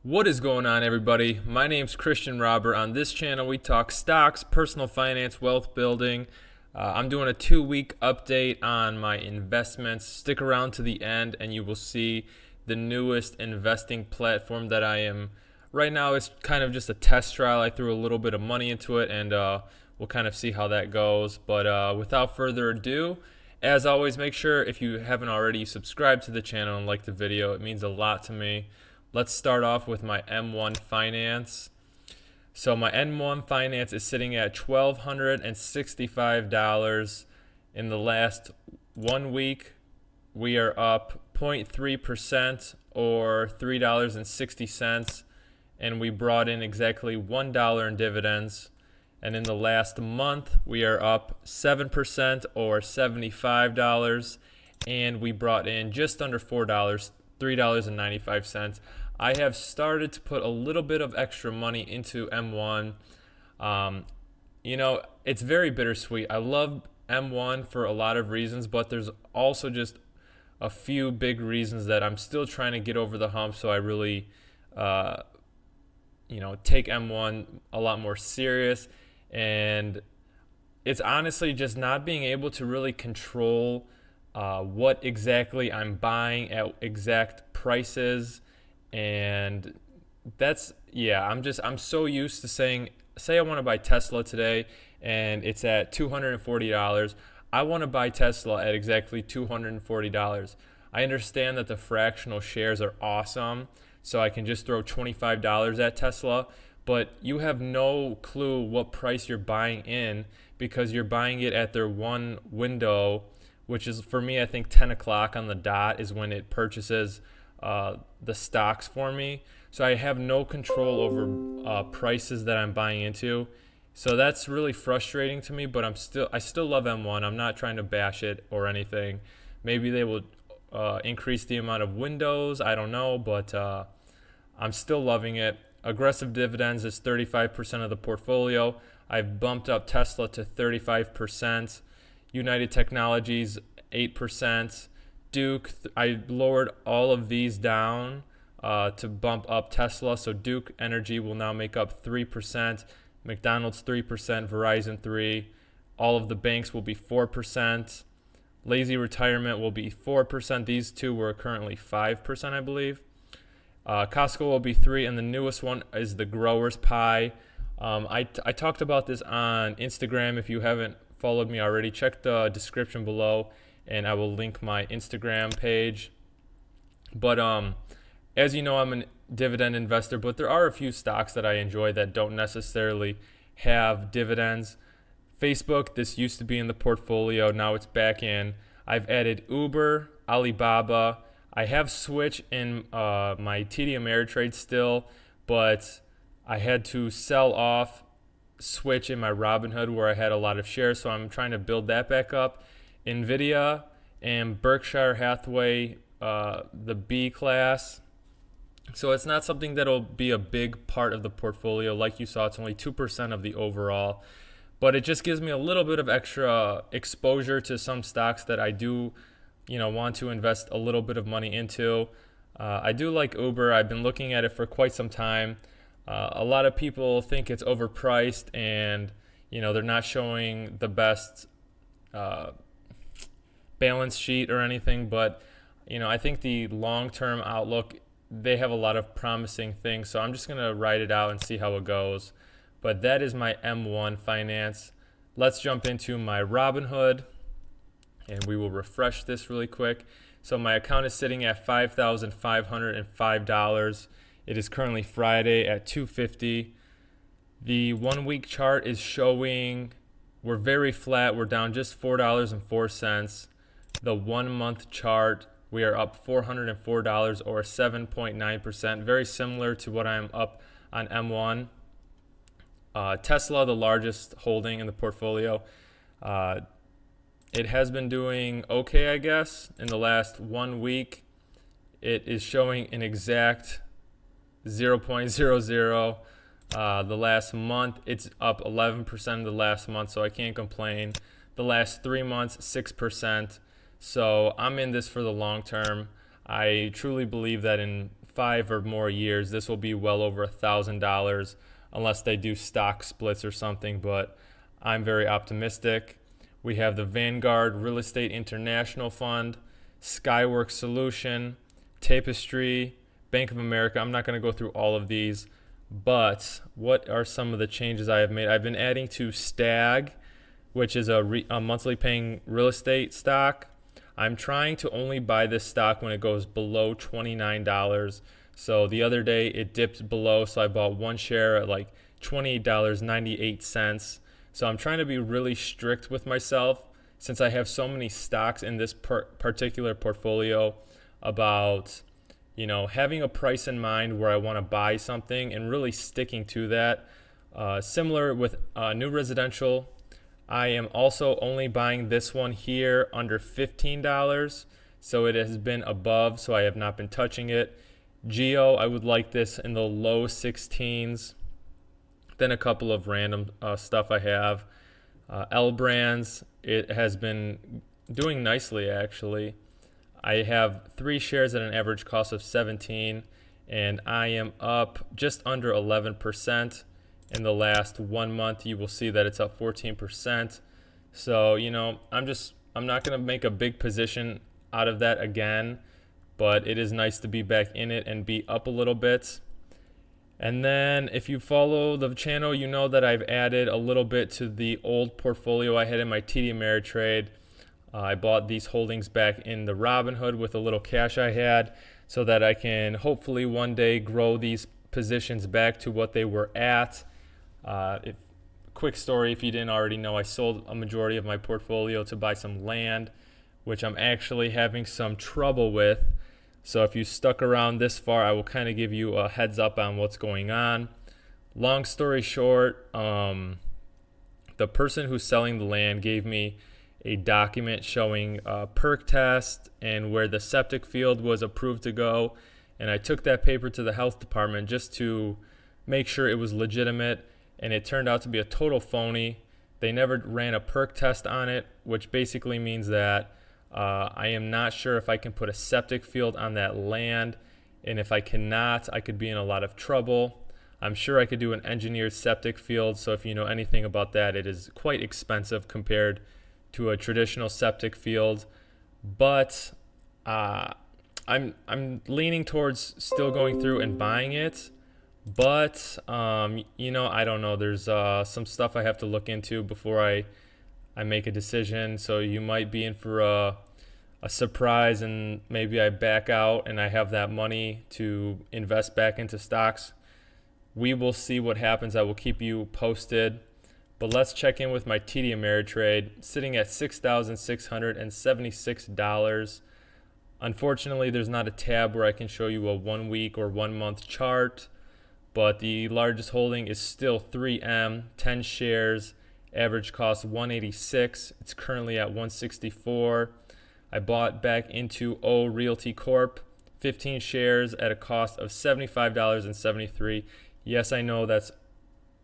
What is going on, everybody? My name's Christian Robert. On this channel, we talk stocks, personal finance, wealth building. I'm doing a 2-week update on my investments. Stick around to the end and you will see the newest investing platform that I am. Right now, it's kind of just a test trial. I threw a little bit of money into it and we'll kind of see how that goes. But without further ado, as always, make sure if you haven't already subscribed to the channel and liked the video. It means a lot to me. Let's start off with my M1 Finance. So my M1 Finance is sitting at $1,265 in the last 1 week. We are up 0.3% or $3.60, and we brought in exactly $1 in dividends. And in the last month, we are up 7% or $75, and we brought in just under $4, $3.95. I have started to put a little bit of extra money into M1. It's very bittersweet. I love M1 for a lot of reasons, but there's also just a few big reasons that I'm still trying to get over the hump. So I really, take M1 a lot more serious. And it's honestly just not being able to really control what exactly I'm buying at exact prices. And I'm so used to say I want to buy Tesla today and it's at $240. I want to buy Tesla at exactly $240. I understand that the fractional shares are awesome, so I can just throw $25 at Tesla, but you have no clue what price you're buying in because you're buying it at their one window, which is, for me, I think 10 o'clock on the dot is when it purchases the stocks for me. So I have no control over prices that I'm buying into. So that's really frustrating to me, but I still love M1. I'm not trying to bash it or anything. Maybe they will increase the amount of windows. I don't know, but I'm still loving it. Aggressive dividends is 35% of the portfolio. I've bumped up Tesla to 35%. United Technologies, 8%. Duke, I lowered all of these down to bump up Tesla. So Duke Energy will now make up 3%, McDonald's 3%, Verizon 3%. All of the banks will be 4%. Lazy Retirement will be 4%. These two were currently 5%, I believe. Costco will be 3%, and the newest one is the Growers Pie. I talked about this on Instagram. If you haven't followed me already, check the description below and I will link my Instagram page. But as you know, I'm a dividend investor, but there are a few stocks that I enjoy that don't necessarily have dividends. Facebook, this used to be in the portfolio, now it's back in. I've added Uber, Alibaba. I have Switch in my TD Ameritrade still, but I had to sell off Switch in my Robinhood where I had a lot of shares, so I'm trying to build that back up. Nvidia and Berkshire Hathaway, the B class. So it's not something that'll be a big part of the portfolio. Like you saw, it's only 2% of the overall. But it just gives me a little bit of extra exposure to some stocks that I do, want to invest a little bit of money into. I do like Uber. I've been looking at it for quite some time. A lot of people think it's overpriced and, they're not showing the best balance sheet or anything, but I think the long-term outlook, they have a lot of promising things, so I'm just going to ride it out and see how it goes. But that is my M1 Finance. Let's jump into my Robinhood and we will refresh this really quick. So my account is sitting at $5,505. It is currently Friday at 2:50. The 1 week chart is showing we're very flat. We're down just $4.04. The 1 month chart, we are up $404 or 7.9%. Very similar to what I'm up on M1. Tesla, the largest holding in the portfolio, it has been doing okay, I guess. In the last 1 week, it is showing an exact 0.00. The last month, it's up 11% the last month, so I can't complain. The last 3 months, 6%. So I'm in this for the long term. I truly believe that in 5 or more years, this will be well over $1,000 unless they do stock splits or something, but I'm very optimistic. We have the Vanguard Real Estate International Fund, Skyworks Solution, Tapestry, Bank of America. I'm not going to go through all of these, but what are some of the changes I have made? I've been adding to Stag, which is a monthly paying real estate stock. I'm trying to only buy this stock when it goes below $29. So the other day it dipped below, so I bought one share at like $28.98. So I'm trying to be really strict with myself since I have so many stocks in this particular portfolio about, having a price in mind where I want to buy something and really sticking to that. Similar with new residential, I am also only buying this one here under $15. So it has been above, so I have not been touching it. Geo, I would like this in the low 16s. Then a couple of random stuff I have. L Brands, it has been doing nicely actually. I have 3 shares at an average cost of 17, and I am up just under 11% in the last 1 month. You will see that it's up 14%. So, I'm not going to make a big position out of that again, but it is nice to be back in it and be up a little bit. And then if you follow the channel, you know that I've added a little bit to the old portfolio I had in my TD Ameritrade. I bought these holdings back in the Robinhood with a little cash I had so that I can hopefully one day grow these positions back to what they were at. Quick story, if you didn't already know, I sold a majority of my portfolio to buy some land, which I'm actually having some trouble with. So if you stuck around this far, I will kind of give you a heads up on what's going on. Long story short, the person who's selling the land gave me a document showing a perk test and where the septic field was approved to go. And I took that paper to the health department just to make sure it was legitimate. And it turned out to be a total phony. They never ran a perk test on it, which basically means that I am not sure if I can put a septic field on that land. And if I cannot, I could be in a lot of trouble. I'm sure I could do an engineered septic field. So if you know anything about that, it is quite expensive compared to a traditional septic field. But I'm leaning towards still going through and buying it. But, I don't know. There's some stuff I have to look into before I make a decision. So you might be in for a surprise and maybe I back out and I have that money to invest back into stocks. We will see what happens. I will keep you posted. But let's check in with my TD Ameritrade, sitting at $6,676. Unfortunately, there's not a tab where I can show you a 1 week or 1 month chart. But the largest holding is still 3M, 10 shares, average cost 186. It's currently at 164. I bought back into O Realty Corp, 15 shares at a cost of $75.73. Yes, I know that's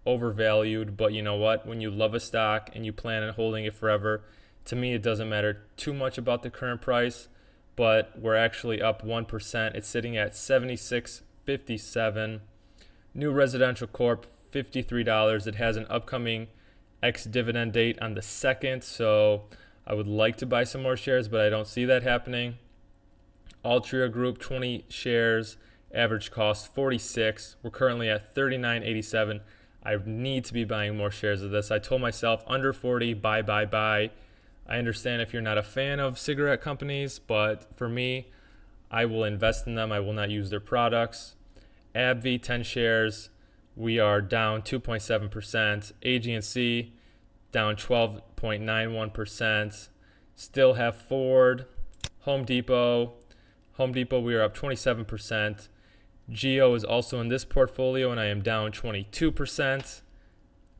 overvalued, but you know what? When you love a stock and you plan on holding it forever, to me it doesn't matter too much about the current price, but we're actually up 1%. It's sitting at $76.57. New Residential Corp, $53. It has an upcoming ex-dividend date on the 2nd, so I would like to buy some more shares, but I don't see that happening. Altria Group, 20 shares, average cost 46. We're currently at 39.87. I need to be buying more shares of this. I told myself under 40, buy. I understand if you're not a fan of cigarette companies, but for me, I will invest in them. I will not use their products. AbbVie, 10 shares. We are down 2.7%. AG&C down 12.91%. Still have Ford. Home Depot, we are up 27%. Geo is also in this portfolio, and I am down 22%.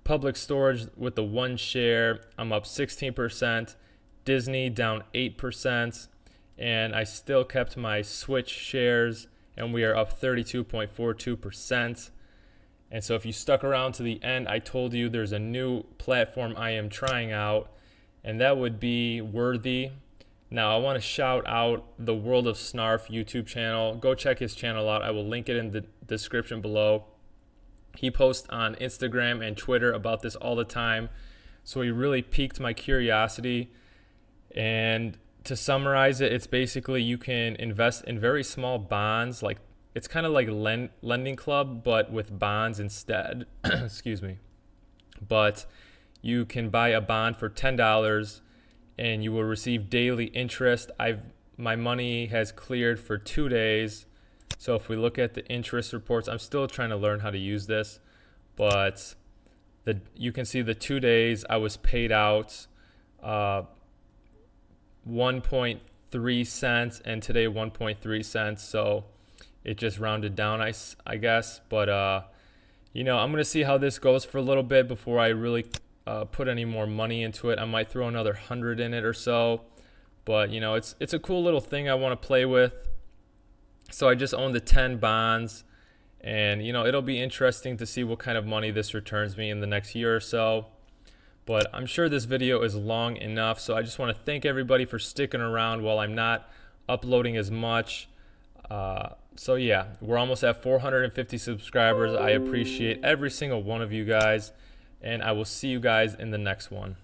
Public Storage with the 1 share, I'm up 16%. Disney down 8%. And I still kept my Switch shares, and we are up 32.42%. And so if you stuck around to the end, I told you there's a new platform I am trying out, and that would be Worthy. Now I want to shout out the World of Snarf YouTube channel. Go check his channel out. I will link it in the description below. He posts on Instagram and Twitter about this all the time, so he really piqued my curiosity. And to summarize it, it's basically you can invest in very small bonds, like it's kind of like lending club, but with bonds instead. Excuse me. But you can buy a bond for $10 and you will receive daily interest. My money has cleared for 2 days. So if we look at the interest reports, I'm still trying to learn how to use this, but you can see the 2 days I was paid out 1.3 cents, and today 1.3 cents. So it just rounded down, I guess. But I'm gonna see how this goes for a little bit before I really put any more money into it. I might throw another 100 in it or so. But it's a cool little thing I want to play with. So I just own the 10 bonds, and it'll be interesting to see what kind of money this returns me in the next year or so. But I'm sure this video is long enough, so I just want to thank everybody for sticking around while I'm not uploading as much. So yeah, we're almost at 450 subscribers. I appreciate every single one of you guys, and I will see you guys in the next one.